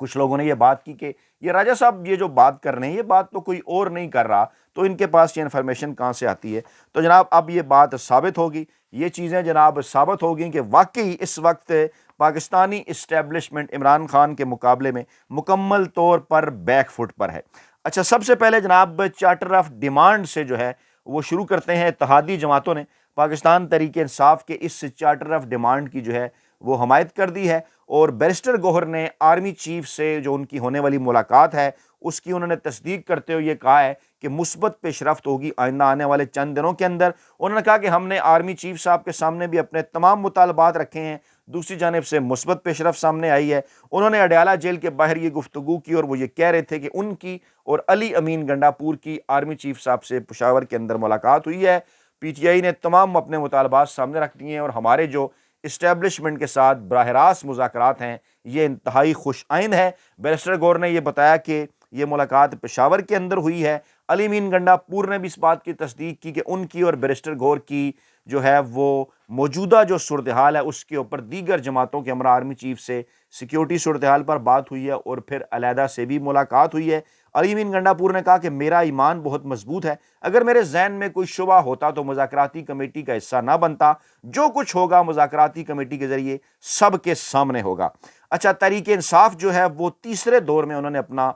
کچھ لوگوں نے یہ بات کی کہ یہ راجہ صاحب یہ جو بات کر رہے ہیں یہ بات تو کوئی اور نہیں کر رہا، تو ان کے پاس یہ انفارمیشن کہاں سے آتی ہے؟ تو جناب اب یہ بات ثابت ہوگی، یہ چیزیں جناب ثابت ہوگی کہ واقعی اس وقت پاکستانی اسٹیبلشمنٹ عمران خان کے مقابلے میں مکمل طور پر بیک فٹ پر ہے۔ اچھا، سب سے پہلے جناب چارٹر آف ڈیمانڈ سے جو ہے وہ شروع کرتے ہیں۔ اتحادی جماعتوں نے پاکستان تحریک انصاف کے اس چارٹر آف ڈیمانڈ کی جو ہے وہ حمایت کر دی ہے، اور بیرسٹر گوہر نے آرمی چیف سے جو ان کی ہونے والی ملاقات ہے اس کی انہوں نے تصدیق کرتے ہوئے یہ کہا ہے کہ مثبت پیش رفت ہوگی آئندہ آنے والے چند دنوں کے اندر۔ انہوں نے کہا کہ ہم نے آرمی چیف صاحب کے سامنے بھی اپنے تمام مطالبات رکھے ہیں، دوسری جانب سے مثبت پیش رفت سامنے آئی ہے۔ انہوں نے اڈیالہ جیل کے باہر یہ گفتگو کی اور وہ یہ کہہ رہے تھے کہ ان کی اور علی امین گنڈا پور کی آرمی چیف صاحب سے پشاور کے اندر ملاقات ہوئی ہے۔ پی ٹی آئی نے تمام اپنے مطالبات سامنے رکھ دیے ہیں، اور ہمارے جو اسٹیبلشمنٹ کے ساتھ براہ راست مذاکرات ہیں یہ انتہائی خوش آئند ہے۔ بیرسٹر گور نے یہ بتایا کہ یہ ملاقات پشاور کے اندر ہوئی ہے۔ علی امین گنڈا پور نے بھی اس بات کی تصدیق کی کہ ان کی اور بیرسٹر گور کی جو ہے وہ موجودہ جو صورتحال ہے اس کے اوپر دیگر جماعتوں کے ہمراہ آرمی چیف سے سیکیورٹی صورتحال پر بات ہوئی ہے، اور پھر علیحدہ سے بھی ملاقات ہوئی ہے۔ علی امین گنڈا پور نے کہا کہ میرا ایمان بہت مضبوط ہے، اگر میرے ذہن میں کوئی شبہ ہوتا تو مذاکراتی کمیٹی کا حصہ نہ بنتا، جو کچھ ہوگا مذاکراتی کمیٹی کے ذریعے سب کے سامنے ہوگا۔ اچھا، تحریک انصاف جو ہے وہ تیسرے دور میں انہوں نے اپنا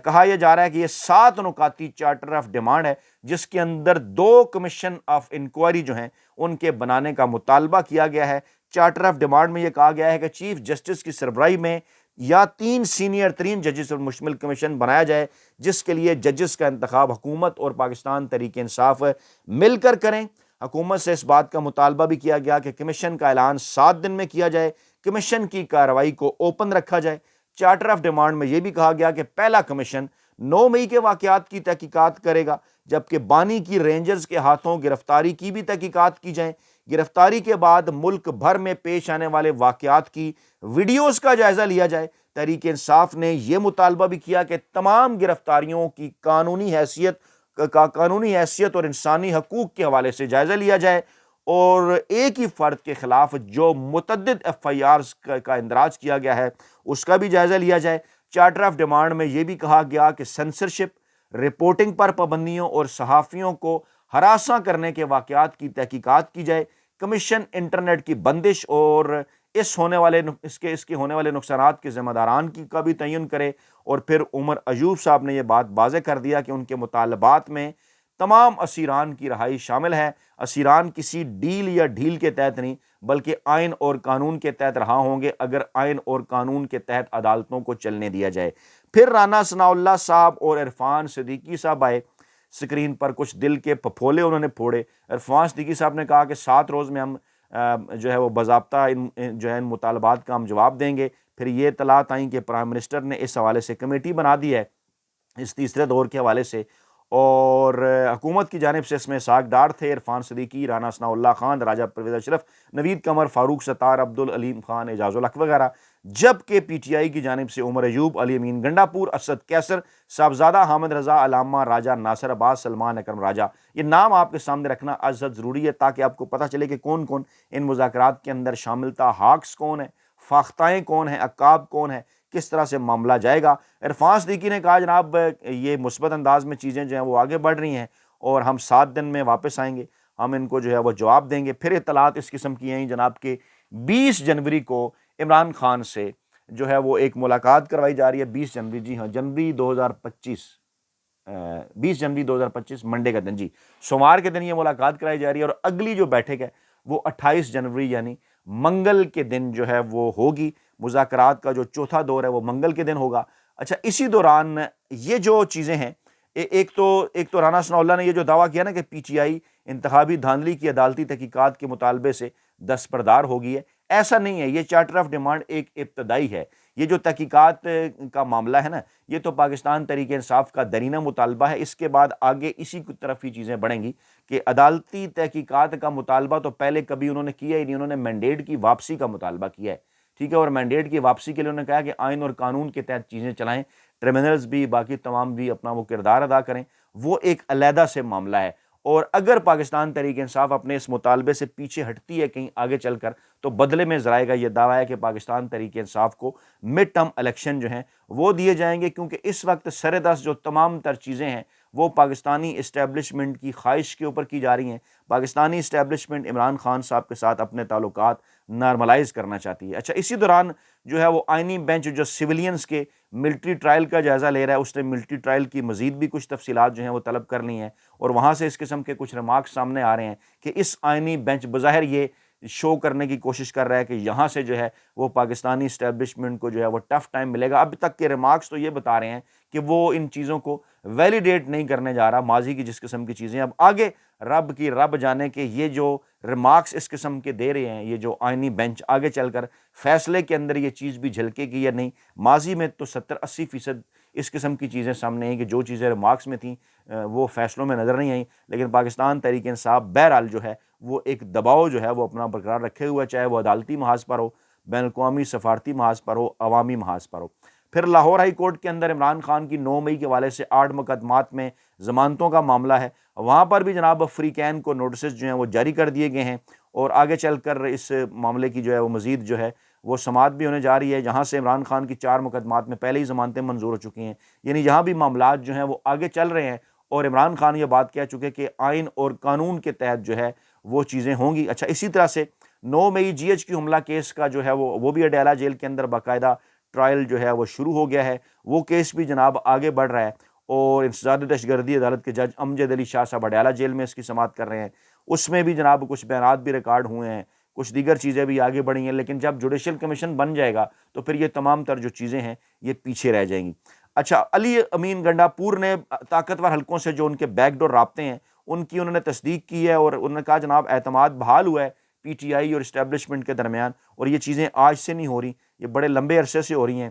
کہا یہ جا رہا ہے کہ یہ 7 نکاتی چارٹر آف ڈیمانڈ ہے، جس کے اندر 2 کمیشن آف انکوائری جو ہیں ان کے بنانے کا مطالبہ کیا گیا ہے۔ چارٹر آف ڈیمانڈ میں یہ کہا گیا ہے کہ چیف جسٹس کی سربراہی میں یا 3 سینئر ترین ججز پر مشتمل کمیشن بنایا جائے، جس کے لیے ججز کا انتخاب حکومت اور پاکستان تحریک انصاف مل کر کریں۔ حکومت سے اس بات کا مطالبہ بھی کیا گیا کہ کمیشن کا اعلان 7 دن میں کیا جائے، کمیشن کی کارروائی کو اوپن رکھا جائے۔ چارٹر آف ڈیمانڈ میں یہ بھی کہا گیا کہ پہلا کمیشن 9 مئی کے واقعات کی تحقیقات کرے گا، جبکہ بانی کی رینجرز کے ہاتھوں گرفتاری کی بھی تحقیقات کی جائیں۔ گرفتاری کے بعد ملک بھر میں پیش آنے والے واقعات کی ویڈیوز کا جائزہ لیا جائے۔ تحریک انصاف نے یہ مطالبہ بھی کیا کہ تمام گرفتاریوں کی قانونی حیثیت اور انسانی حقوق کے حوالے سے جائزہ لیا جائے، اور ایک ہی فرد کے خلاف جو متعدد ایف آئی آرز کا اندراج کیا گیا ہے اس کا بھی جائزہ لیا جائے۔ چارٹر آف ڈیمانڈ میں یہ بھی کہا گیا کہ سینسرشپ، رپورٹنگ پر پابندیوں اور صحافیوں کو ہراساں کرنے کے واقعات کی تحقیقات کی جائے۔ کمیشن انٹرنیٹ کی بندش اور اس کے ہونے والے نقصانات کے ذمہ داران کا بھی تعین کرے۔ اور پھر عمر ایوب صاحب نے یہ بات واضح کر دیا کہ ان کے مطالبات میں تمام اسیران کی رہائی شامل ہے۔ اسیران کسی ڈیل یا ڈھیل کے تحت نہیں بلکہ آئین اور قانون کے تحت رہا ہوں گے، اگر آئین اور قانون کے تحت عدالتوں کو چلنے دیا جائے۔ پھر رانا ثناء اللہ صاحب اور عرفان صدیقی صاحب آئے سکرین پر، کچھ دل کے پھپھولے انہوں نے پھوڑے۔ عرفان صدیقی صاحب نے کہا کہ 7 روز میں ہم جو ہے وہ باضابطہ ان مطالبات کا ہم جواب دیں گے۔ پھر یہ اطلاعات آئیں کہ پرائم منسٹر نے اس حوالے سے کمیٹی بنا دی ہے اس تیسرے دور کے حوالے سے، اور حکومت کی جانب سے اس میں اسحاق ڈار تھے، عرفان صدیقی، رانا ثناء اللہ خان، راجہ پرویز اشرف، نوید قمر، فاروق ستار، عبدالعلیم خان، اعجاز الحق وغیرہ، جبکہ پی ٹی آئی کی جانب سے عمر ایوب، علی امین گنڈا پور، اسد کیسر، صاحبزادہ حامد رضا، علامہ راجہ ناصر عباس، سلمان اکرم راجہ۔ یہ نام آپ کے سامنے رکھنا ازحد ضروری ہے تاکہ آپ کو پتہ چلے کہ کون کون ان مذاکرات کے اندر شامل تھا، ہاکس کون ہیں، فاختائیں کون ہیں، عقاب کون ہیں، کس طرح سے معاملہ جائے گا۔ عرفان صدیقی نے کہا جناب یہ مثبت انداز میں چیزیں جو ہیں وہ آگے بڑھ رہی ہیں، اور ہم 7 دن میں واپس آئیں گے، ہم ان کو جو ہے وہ جواب دیں گے۔ پھر اطلاعات اس قسم کی ہیں جناب کہ 20 جنوری کو عمران خان سے جو ہے وہ ایک ملاقات کروائی جا رہی ہے۔ 20 جنوری، جی ہاں، 20 جنوری 2025 منڈے کا دن، جی سوموار کے دن یہ ملاقات کرائی جا رہی ہے، اور اگلی جو بیٹھک ہے وہ 28 جنوری یعنی منگل کے دن جو ہے وہ ہوگی۔ مذاکرات کا جو چوتھا دور ہے وہ منگل کے دن ہوگا۔ اچھا، اسی دوران یہ جو چیزیں ہیں، ایک تو رانا ثناء اللہ نے یہ جو دعویٰ کیا نا کہ پی ٹی آئی انتخابی دھاندلی کی عدالتی تحقیقات کے مطالبے سے دستبردار ہو گئی ہے، ایسا نہیں ہے۔ یہ چارٹر آف ڈیمانڈ ایک ابتدائی ہے۔ یہ جو تحقیقات کا معاملہ ہے نا، یہ تو پاکستان تحریک انصاف کا درینہ مطالبہ ہے۔ اس کے بعد آگے اسی کی طرف ہی چیزیں بڑھیں گی کہ عدالتی تحقیقات کا مطالبہ تو پہلے کبھی انہوں نے کیا ہی نہیں، انہوں نے مینڈیٹ کی واپسی کا مطالبہ کیا ہے، ٹھیک ہے، اور مینڈیٹ کی واپسی کے لیے انہوں نے کہا کہ آئین اور قانون کے تحت چیزیں چلائیں، ٹریبونلز بھی، باقی تمام بھی اپنا وہ کردار ادا کریں، وہ ایک علیحدہ سے معاملہ ہے۔ اور اگر پاکستان تحریک انصاف اپنے اس مطالبے سے پیچھے ہٹتی ہے کہیں آگے چل کر تو بدلے میں ذرائع کا یہ دعویٰ ہے کہ پاکستان تحریک انصاف کو مڈ ٹرم الیکشن جو ہیں وہ دیے جائیں گے، کیونکہ اس وقت سر دست جو تمام تر چیزیں ہیں وہ پاکستانی اسٹیبلشمنٹ کی خواہش کے اوپر کی جا رہی ہیں۔ پاکستانی اسٹیبلشمنٹ عمران خان صاحب کے ساتھ اپنے تعلقات نارملائز کرنا چاہتی ہے۔ اچھا، اسی دوران جو ہے وہ آئینی بینچ جو سویلینز کے ملٹری ٹرائل کا جائزہ لے رہا ہے، اس نے ملٹری ٹرائل کی مزید بھی کچھ تفصیلات جو ہیں وہ طلب کر لی ہیں، اور وہاں سے اس قسم کے کچھ ریمارکس سامنے آ رہے ہیں کہ اس آئینی بینچ بظاہر یہ شو کرنے کی کوشش کر رہا ہے کہ یہاں سے جو ہے وہ پاکستانی اسٹیبلشمنٹ کو جو ہے وہ ٹف ٹائم ملے گا۔ اب تک کے ریمارکس تو یہ بتا رہے ہیں کہ وہ ان چیزوں کو ویلیڈیٹ نہیں کرنے جا رہا، ماضی کی جس قسم کی چیزیں، اب آگے رب جانے کہ یہ جو ریمارکس اس قسم کے دے رہے ہیں، یہ جو آئینی بینچ آگے چل کر فیصلے کے اندر یہ چیز بھی جھلکے گی یا نہیں۔ ماضی میں تو 70-80% اس قسم کی چیزیں سامنے ہیں کہ جو چیزیں ریمارکس میں تھیں وہ فیصلوں میں نظر نہیں آئیں، لیکن پاکستان تحریک انصاف بہرحال جو ہے وہ ایک دباؤ جو ہے وہ اپنا برقرار رکھے ہوا، چاہے وہ عدالتی محاذ پر ہو، بین الاقوامی سفارتی محاذ پر ہو، عوامی محاذ پر ہو۔ پھر لاہور ہائی کورٹ کے اندر عمران خان کی 9 مئی کے حوالے سے 8 مقدمات میں ضمانتوں کا معاملہ ہے، وہاں پر بھی جناب فریقین کو نوٹسز جو ہیں وہ جاری کر دیے گئے ہیں، اور آگے چل کر اس معاملے کی جو ہے وہ مزید جو ہے وہ سماعت بھی ہونے جا رہی ہے، جہاں سے عمران خان کی 4 مقدمات میں پہلے ہی ضمانتیں منظور ہو چکی ہیں، یعنی یہاں بھی معاملات جو ہیں وہ آگے چل رہے ہیں، اور عمران خان یہ بات کہہ چکے کہ آئین اور قانون کے تحت جو ہے وہ چیزیں ہوں گی۔ اچھا، اسی طرح سے 9 مئی جی ایچ کیو حملہ کیس کا جو ہے وہ بھی اڈیالہ جیل کے اندر باقاعدہ ٹرائل جو ہے وہ شروع ہو گیا ہے، وہ کیس بھی جناب آگے بڑھ رہا ہے، اور انسداد دہشت گردی عدالت کے جج امجد علی شاہ صاحب اڈیالہ جیل میں اس کی سماعت کر رہے ہیں، اس میں بھی جناب کچھ بیانات بھی ریکارڈ ہوئے ہیں، کچھ دیگر چیزیں بھی آگے بڑھی ہیں، لیکن جب جوڈیشل کمیشن بن جائے گا تو پھر یہ تمام تر جو چیزیں ہیں یہ پیچھے رہ جائیں گی۔ اچھا، علی امین گنڈا پور نے طاقتور حلقوں سے جو ان کے بیک ڈور رابطے ہیں ان کی انہوں نے تصدیق کی ہے، اور انہوں نے کہا جناب اعتماد بحال ہوا ہے پی ٹی آئی اور اسٹیبلشمنٹ کے درمیان، اور یہ چیزیں آج سے نہیں ہو رہی، یہ بڑے لمبے عرصے سے ہو رہی ہیں،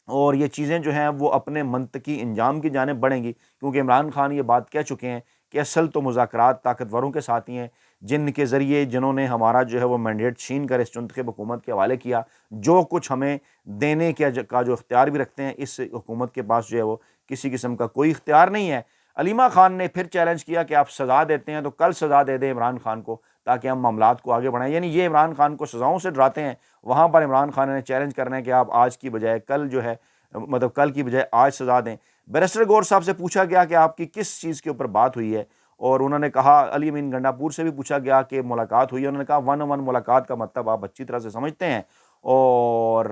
اور یہ چیزیں جو ہیں وہ اپنے منطقی انجام کی جانب بڑھیں گی، کیونکہ عمران خان یہ بات کہہ چکے ہیں کہ اصل تو مذاکرات طاقتوروں کے ساتھ ہی ہیں، جن کے ذریعے جنہوں نے ہمارا جو ہے وہ مینڈیٹ چھین کر اس منتخب حکومت کے حوالے کیا، جو کچھ ہمیں دینے کا جو اختیار بھی رکھتے ہیں، اس حکومت کے پاس جو ہے وہ کسی قسم کا کوئی اختیار نہیں ہے۔ علیمہ خان نے پھر چیلنج کیا کہ آپ سزا دیتے ہیں تو کل سزا دے دیں عمران خان کو، تاکہ ہم معاملات کو آگے بڑھائیں، یعنی یہ عمران خان کو سزاؤں سے ڈراتے ہیں، وہاں پر عمران خان نے چیلنج کرنا ہے کہ آپ آج کی بجائے کل جو ہے کل کی بجائے آج سزا دیں۔ بیرسٹر گور صاحب سے پوچھا گیا کہ آپ کی کس چیز کے اوپر بات ہوئی ہے، اور انہوں نے کہا، علی امین گنڈا پور سے بھی پوچھا گیا کہ ملاقات ہوئی ہے، انہوں نے کہا 1-on-1 ملاقات کا مطلب آپ اچھی طرح سے سمجھتے ہیں، اور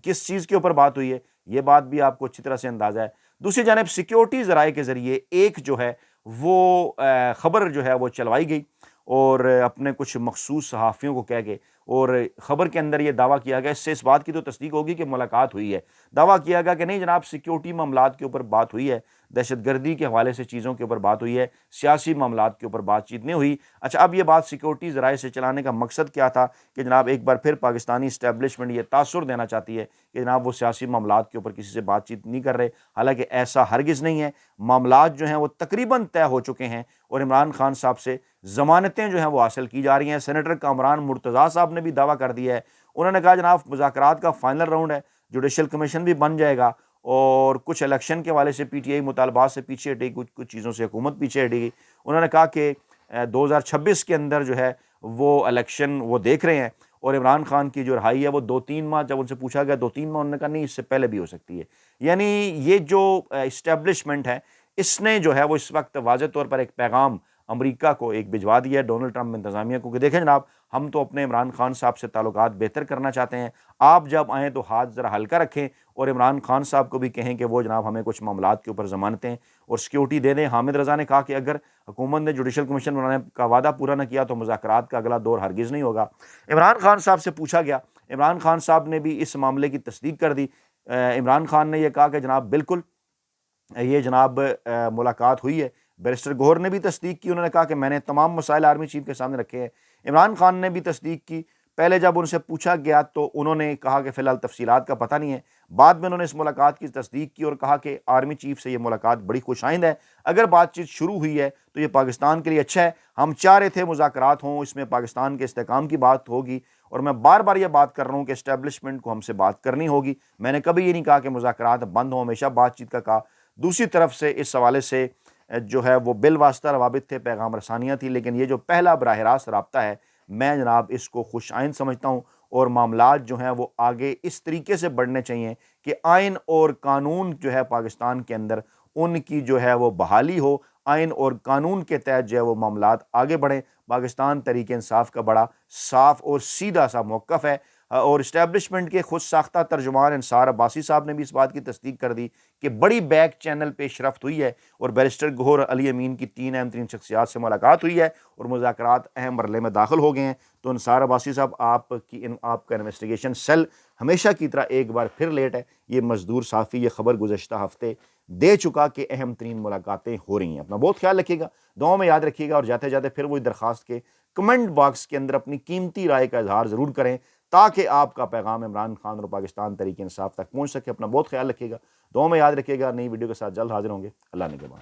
کس چیز کے اوپر بات ہوئی ہے یہ بات بھی آپ کو اچھی طرح سے اندازہ ہے۔ دوسری جانب سیکیورٹی ذرائع کے ذریعے ایک جو ہے وہ خبر جو ہے وہ چلوائی گئی، اور اپنے کچھ مخصوص صحافیوں کو کہہ کے، اور خبر کے اندر یہ دعویٰ کیا گیا، اس سے اس بات کی تو تصدیق ہوگی کہ ملاقات ہوئی ہے، دعویٰ کیا گیا کہ نہیں جناب سیکیورٹی معاملات کے اوپر بات ہوئی ہے، دہشت گردی کے حوالے سے چیزوں کے اوپر بات ہوئی ہے، سیاسی معاملات کے اوپر بات چیت نہیں ہوئی۔ اچھا، اب یہ بات سیکیورٹی ذرائع سے چلانے کا مقصد کیا تھا کہ جناب ایک بار پھر پاکستانی اسٹیبلشمنٹ یہ تاثر دینا چاہتی ہے کہ جناب وہ سیاسی معاملات کے اوپر کسی سے بات چیت نہیں کر رہے، حالانکہ ایسا ہرگز نہیں ہے، معاملات جو ہیں وہ تقریباً طے ہو چکے ہیں، اور عمران خان صاحب سے ضمانتیں جو ہیں وہ حاصل کی جا رہی ہیں۔ سینیٹر کامران مرتضیٰ صاحب نے بھی دعویٰ کر دیا ہے، انہوں نے کہا جناب مذاکرات کا فائنل راؤنڈ ہے، جوڈیشل کمیشن بھی بن جائے گا، اور کچھ الیکشن کے حوالے سے پی ٹی آئی مطالبات سے پیچھے ہٹے گی، کچھ چیزوں سے حکومت پیچھے ہٹے گی۔ انہوں نے کہا کہ 2026 کے اندر جو ہے وہ الیکشن وہ دیکھ رہے ہیں، اور عمران خان کی جو رہائی ہے وہ 2-3 ماہ، جب ان سے پوچھا گیا 2-3 ماہ، انہوں نے کہا نہیں اس سے پہلے بھی ہو سکتی ہے۔ یعنی یہ جو اسٹیبلشمنٹ ہے اس نے جو ہے وہ اس وقت واضح طور پر ایک پیغام امریکہ کو ایک بھجوا دیا ہے، ڈونلڈ ٹرمپ انتظامیہ کو، کہ دیکھیں جناب ہم تو اپنے عمران خان صاحب سے تعلقات بہتر کرنا چاہتے ہیں، آپ جب آئیں تو ہاتھ ذرا ہلکا رکھیں، اور عمران خان صاحب کو بھی کہیں کہ وہ جناب ہمیں کچھ معاملات کے اوپر ضمانتیں اور سیکیورٹی دے دیں۔ حامد رضا نے کہا کہ اگر حکومت نے جوڈیشل کمیشن بنانے کا وعدہ پورا نہ کیا تو مذاکرات کا اگلا دور ہرگز نہیں ہوگا۔ عمران خان صاحب سے پوچھا گیا، عمران خان صاحب نے بھی اس معاملے کی تصدیق کر دی۔ عمران خان نے یہ کہا کہ جناب بالکل یہ جناب ملاقات ہوئی ہے۔ بیرسٹر گوہر نے بھی تصدیق کی، انہوں نے کہا کہ میں نے تمام مسائل آرمی چیف کے سامنے رکھے ہیں۔ عمران خان نے بھی تصدیق کی، پہلے جب ان سے پوچھا گیا تو انہوں نے کہا کہ فی الحال تفصیلات کا پتہ نہیں ہے، بعد میں انہوں نے اس ملاقات کی تصدیق کی اور کہا کہ آرمی چیف سے یہ ملاقات بڑی خوش آئند ہے، اگر بات چیت شروع ہوئی ہے تو یہ پاکستان کے لیے اچھا ہے، ہم چاہ رہے تھے مذاکرات ہوں، اس میں پاکستان کے استحکام کی بات ہوگی، اور میں بار بار یہ بات کر رہا ہوں کہ اسٹیبلشمنٹ کو ہم سے بات کرنی ہوگی، میں نے کبھی یہ نہیں کہا کہ مذاکرات بند ہوں، ہمیشہ بات چیت کا کہا۔ دوسری طرف سے اس حوالے سے جو ہے وہ بالواسطہ روابط تھے، پیغام رسانیاں تھی، لیکن یہ جو پہلا براہ راست رابطہ ہے میں جناب اس کو خوش آئند سمجھتا ہوں، اور معاملات جو ہیں وہ آگے اس طریقے سے بڑھنے چاہیے کہ آئین اور قانون جو ہے پاکستان کے اندر ان کی جو ہے وہ بحالی ہو، آئین اور قانون کے تحت جو ہے وہ معاملات آگے بڑھیں۔ پاکستان تحریک انصاف کا بڑا صاف اور سیدھا سا موقف ہے، اور اسٹیبلشمنٹ کے خود ساختہ ترجمان انصار عباسی صاحب نے بھی اس بات کی تصدیق کر دی کہ بڑی بیک چینل پیش رفت ہوئی ہے، اور بیرسٹر گوہر علی امین کی 3 اہم ترین شخصیات سے ملاقات ہوئی ہے اور مذاکرات اہم مرحلے میں داخل ہو گئے ہیں۔ تو انصار عباسی صاحب آپ کا انویسٹیگیشن سیل ہمیشہ کی طرح ایک بار پھر لیٹ ہے۔ یہ مزدور صحافی یہ خبر گزشتہ ہفتے دے چکا کہ اہم ترین ملاقاتیں ہو رہی ہیں۔ اپنا بہت خیال رکھیے گا، دعاؤں میں یاد رکھیے گا، اور جاتے جاتے پھر وہی درخواست کے کمنٹ باکس کے اندر اپنی قیمتی رائے کا اظہار ضرور کریں تاکہ آپ کا پیغام عمران خان اور پاکستان تحریک انصاف تک پہنچ سکے۔ اپنا بہت خیال رکھیے گا، دعاؤں میں یاد رکھیے گا۔ نئی ویڈیو کے ساتھ جلد حاضر ہوں گے۔ اللہ نگہبان۔